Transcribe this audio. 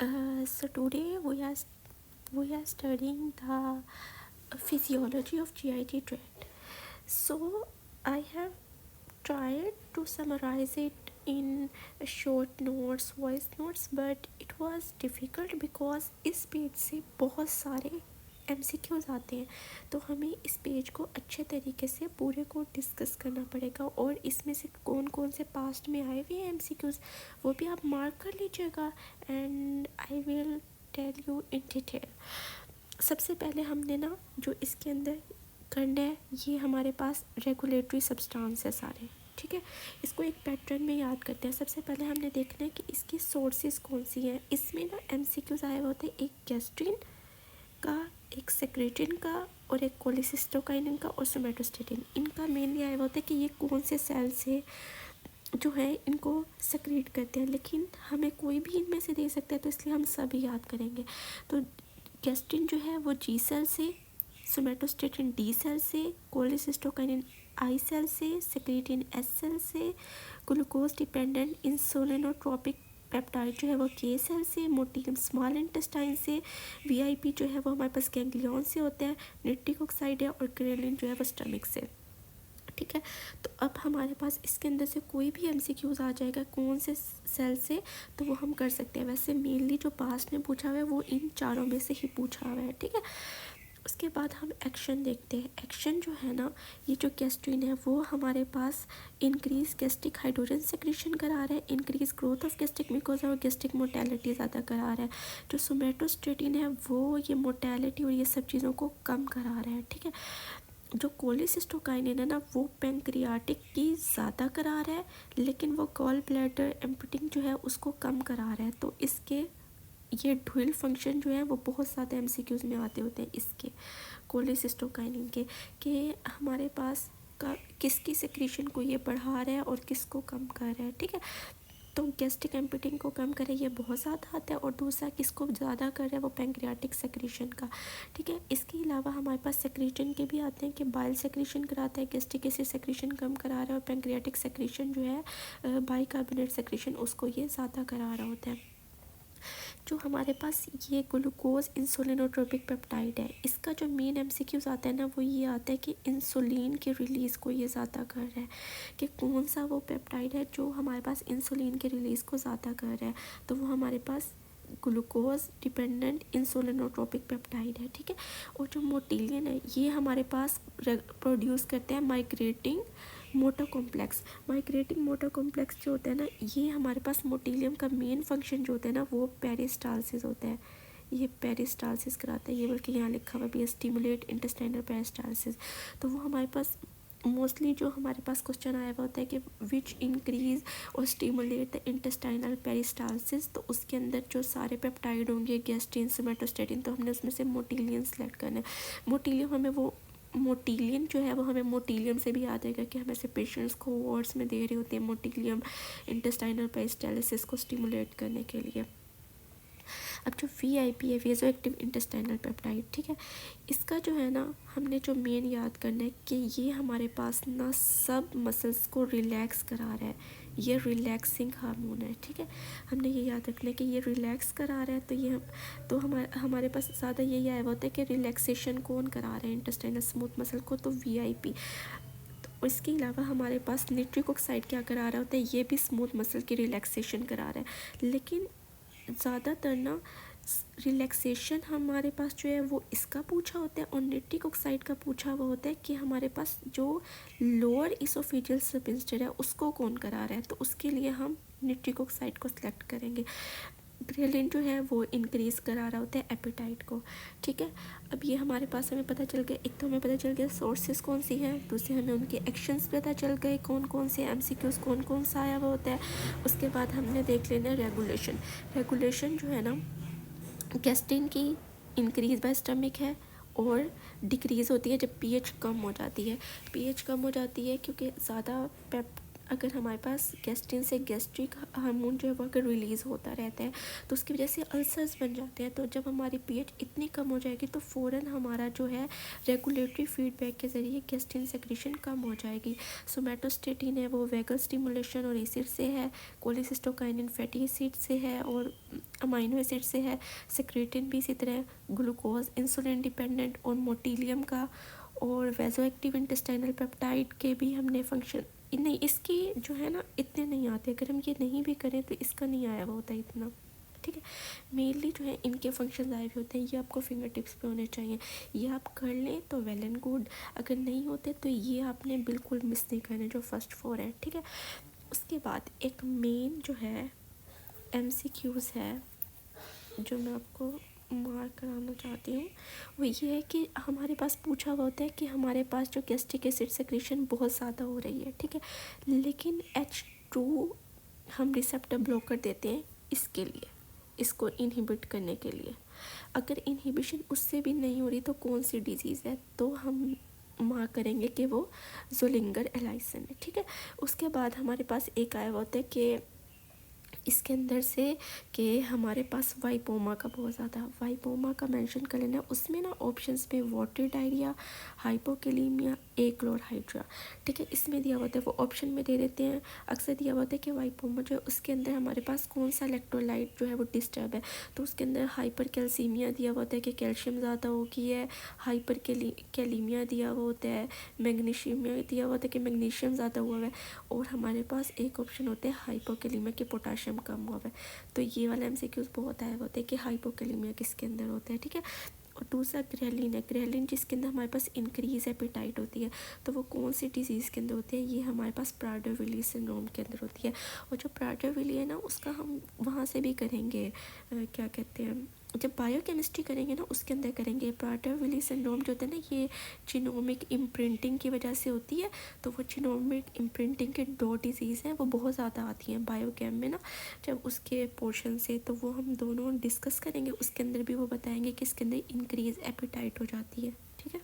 So today we are studying the physiology of GIT tract. So I have tried to summarize it in short notes, voice notes, but it was difficult because इस page से बहुत सारे MCQs आते हैं, तो हमें इस page को अच्छे तरीके से पूरे को डिस्कस करना पड़ेगा और इसमें से कौन कौन से पास्ट में आए हुए हैं MCQs वो भी आप मार्क कर लीजिएगा and I will tell you in detail. सबसे पहले हमने ना जो इसके अंदर करना है, ये हमारे पास रेगुलेटरी सब्सटेंस है सारे, ठीक है। इसको एक पैटर्न में याद करते हैं। सबसे पहले हमने देखना है कि इसकी सोर्सेज कौन सी हैं। इसमें ना MCQs आए हुए होते हैं, एक गैस्ट्रिन का, एक सेक्रेटिन का और एक कोलिसिस्टोकाइनिन का और सोमेटोस्टेटिन। इनका मेनली आया हुआ होता है कि ये कौन से सेल से जो है इनको सेक्रेट करते हैं, लेकिन हमें कोई भी इनमें से दे सकता है, तो इसलिए हम सभी याद करेंगे। तो गैस्ट्रिन जो है वो G सेल से, सोमेटोस्टेटिन D सेल से, कोलिसिस्टोकाइनिन I सेल से, सेक्रेटिन S सेल से, ग्लूकोज डिपेंडेंट इंसुलिनोट्रोपिक पेप्टाइड जो है वो K सेल से, मोटिलियम स्मॉल इंटेस्टाइन से, VIP जो है वो हमारे पास गैंग्लियन से होता है, निट्रिक ऑक्साइड है और ग्रेलिन जो है वो स्टमक से, ठीक है। तो अब हमारे पास इसके अंदर से कोई भी MCQs आ जाएगा कौन से सेल से, तो वो हम कर सकते हैं। वैसे मेनली जो पास्ट में पूछा हुआ है वो इन चारों में से ही पूछा हुआ है, ठीक है। उसके बाद हम एक्शन देखते हैं। एक्शन जो है ना, ये जो गैस्ट्रिन है वो हमारे पास इंक्रीज गैस्ट्रिक हाइड्रोजन सेक्रेशन करा रहा है, increase growth of gastric mucosa और गैस्ट्रिक मोटेलिटी ज़्यादा करा रहा है। जो सोमेटोस्टेटिन है वो ये मोटेलिटी और ये सब चीज़ों को कम करा रहा है, ठीक है। जो कोलिसिस्टोकाइनिन है ना वो पेंक्रियाटिक की ज़्यादा करा रहा है, लेकिन वो गॉल ब्लैडर एम्पटिंग जो है उसको कम करा रहा है। तो इसके ये ड्यूल फंक्शन जो है वो बहुत ज़्यादा MCQs में आते होते हैं इसके कोलिसिस्टोकाइनिन के, कि हमारे पास का किसकी सेक्रेशन को ये बढ़ा रहा है और किसको कम कर रहा है, ठीक है। तो गैस्ट्रिक एम्पटिंग को कम करे ये बहुत ज़्यादा आता है और दूसरा किसको ज़्यादा कर रहा है वो पेंक्रियाटिक सेक्रेशन का, ठीक है। इसके अलावा हमारे पास सेक्रेशन के भी आते हैं कि बाइल सेक्रेशन कराता है, गैस्ट्रिक एसिड सेक्रेशन कम करा रहा है और पेंक्रियाटिक सेक्रेशन जो है बाइकार्बोनेट सेक्रेशन उसको ये ज़्यादा करा रहा होता है। जो हमारे पास ये ग्लूकोज इंसुलिनोट्रोपिक पेप्टाइड है, इसका जो मेन MCQs आता है ना वो ये आता है कि इंसुलिन के रिलीज़ को ये ज़्यादा कर रहा है, कि कौन सा वो पेप्टाइड है जो हमारे पास इंसुलिन के रिलीज़ को ज़्यादा कर रहा है। तो वो हमारे पास ग्लूकोज डिपेंडेंट इंसुलिनोट्रोपिक पेप्टाइड है, ठीक है। और जो मोटिलियन है ये हमारे पास प्रोड्यूस करते हैं migrating motor complex. Migrating motor complex जो होता है ना, ये हमारे पास मोटिलियम का मेन फंक्शन जो होता है ना वो पेरिस्टालसिस होता है। ये पेरिस्टालसिस कराता है, ये बल्कि यहाँ लिखा हुआ भी है स्टिमुलेट इंटेस्टाइनल पेरिस्टालसिस। तो वो हमारे पास मोस्टली जो हमारे पास क्वेश्चन आया हुआ होता है कि विच इंक्रीज और स्टिमुलेट द इंटेस्टाइनल पेरिस्टालसिस, तो उसके अंदर जो सारे पेप्टाइड होंगे गैस्ट्रिन सोमेटोस्टेटिन, तो हमने उसमें से मोटिलियन सेलेक्ट करना है। मोटिलियम हमें वो मोटिलियन जो है वो हमें मोटिलियम से भी याद आएगा कि हम ऐसे पेशेंट्स को वार्ड्स में दे रहे होते हैं मोटिलियम इंटेस्टाइनल पेरिस्टालसिस को स्टिमुलेट करने के लिए। अब जो VIP है वेजो एक्टिव इंटेस्टाइनल पेप्टाइड, ठीक है। इसका जो है ना हमने जो मेन याद करना है कि ये हमारे पास ना सब मसल्स को रिलैक्स करा रहा है, ये रिलैक्सिंग हार्मोन है, ठीक है। हमने ये याद रखना है कि ये रिलैक्स करा रहा है, तो ये तो हमारे पास ज़्यादा यही आया हुआ होता है कि रिलैक्सेशन कौन करा रहा है इंटेस्टाइनल स्मूथ मसल को, तो VIP। तो इसके अलावा हमारे पास निट्रिक ऑक्साइड क्या करा रहा होता है, ये भी स्मूथ मसल की रिलैक्सेशन करा रहा है। लेकिन ज़्यादातर ना रिलैक्सेशन हमारे पास जो है वो इसका पूछा होता है और निट्रिक ऑक्साइड का पूछा हुआ होता है कि हमारे पास जो लोअर इसोफेजियल स्फिंक्टर है उसको कौन करा रहा है, तो उसके लिए हम निट्रिक ऑक्साइड को सिलेक्ट करेंगे। ग्रेलिन जो है वो इंक्रीज़ करा रहा होता है एपेटाइट को, ठीक है। अब ये हमारे पास हमें पता चल गया, एक तो हमें पता चल गया सोर्सेज कौन सी हैं, दूसरे हमें उनके एक्शंस पता चल गए कौन कौन से MCQs कौन कौन सा आया हुआ होता है। उसके बाद हमने देख लेना रेगुलेशन। रेगुलेशन जो है ना गैस्ट्रिन की इंक्रीज बाय स्टमक है और डिक्रीज़ होती है जब pH कम हो जाती है। pH कम हो जाती है क्योंकि ज़्यादा अगर हमारे पास गेस्टिन से गैस्ट्रिक हार्मोन जो है वो अगर रिलीज़ होता रहता है तो उसकी वजह से अल्सर्स बन जाते हैं। तो जब हमारी पीएच इतनी कम हो जाएगी तो फ़ौरन हमारा जो है रेगुलेटरी फीडबैक के ज़रिए गेस्टिन सेक्रेशन कम हो जाएगी। सोमैटोस्टेटिन है वो वेगल स्टिमुलेशन और एसिड से है, कोलिसिस्टोकाइनिन फैटी एसिड से है और अमाइनो एसिड से है, सेक्रेटिन भी इसी तरह, ग्लूकोज इंसुलिन डिपेंडेंट और मोटिलियम का और वेजो एक्टिव इंटेस्टाइनल पेप्टाइड के भी हमने फंक्शन नहीं, इसकी जो है ना इतने नहीं आते। अगर हम ये नहीं भी करें तो इसका नहीं आया हुआ होता इतना, ठीक है। मेनली जो है इनके फंक्शन आए हुए होते हैं, ये आपको फिंगर टिप्स पे होने चाहिए। ये आप कर लें तो वेल एंड गुड, अगर नहीं होते तो ये आपने बिल्कुल मिस नहीं करने जो फर्स्ट 4 है, ठीक है। उसके बाद एक मेन जो है MCQs है जो मैं आपको मार्क कराना चाहती हूँ, वो ये है कि हमारे पास पूछा हुआ होता है कि हमारे पास जो गैस्ट्रिक एसिड सेक्रेशन बहुत ज़्यादा हो रही है, ठीक है, लेकिन H2 हम रिसेप्टर ब्लॉकर देते हैं इसके लिए, इसको इनहिबिट करने के लिए। अगर इनहिबिशन उससे भी नहीं हो रही तो कौन सी डिजीज़ है, तो हम मार्क करेंगे कि वो ज़ोलिंगर एलाइसन है, ठीक है। उसके बाद हमारे पास एक आया हुआ होता है कि इसके अंदर से कि हमारे पास वाइपोमा का बहुत ज़्यादा, वाइपोमा का मेंशन कर लेना। उसमें ना ऑप्शंस में वाटर डायरिया, हाइपोकेलीमिया, एक्लोरहाइड्रा, ठीक है, इसमें दिया हुआ है वो ऑप्शन में दे देते हैं। अक्सर दिया हुआ है कि वाइपोमा जो है उसके अंदर हमारे पास कौन सा इलेक्ट्रोलाइट जो है वो डिस्टर्ब है, तो उसके अंदर हाइपर कैल्सीमिया दिया हुआ है कि कैल्शियम ज़्यादा हो गई है, हाइपर कैलीमिया दिया हुआ होता है, मैग्नीशियमिया दिया हुआ है कि मैग्नीशियम ज़्यादा हुआ है, और हमारे पास एक ऑप्शन होता है हाइपोकेलीमिया के पोटाशियम कम हुआ है। तो ये वाला MCQs बहुत आया होता है कि हाइपोकेलीमिया किसके अंदर होता है, ठीक है। और दूसरा ग्रेलिन है, ग्रेलिन जिसके अंदर हमारे पास इंक्रीज एपेटाइट होती है, तो वो कौन सी डिजीज़ के अंदर होती है, ये हमारे पास प्राडर-विली सिंड्रोम के अंदर होती है। और जो प्राडर-विली है ना उसका हम वहाँ से भी करेंगे, क्या कहते हैं, जब बायोकेमिस्ट्री करेंगे ना उसके अंदर करेंगे। प्राडर-विली सिंड्रोम जो होता है ना ये जीनोमिक इम्प्रिंटिंग की वजह से होती है, तो वो जीनोमिक इम्प्रिंटिंग के 2 डिजीज़ हैं वो बहुत ज़्यादा आती हैं बायोकेम में ना, जब उसके पोर्शन से, तो वो हम दोनों डिस्कस करेंगे। उसके अंदर भी वो बताएंगे कि इसके अंदर इंक्रीज एपेटाइट हो जाती है, ठीक है।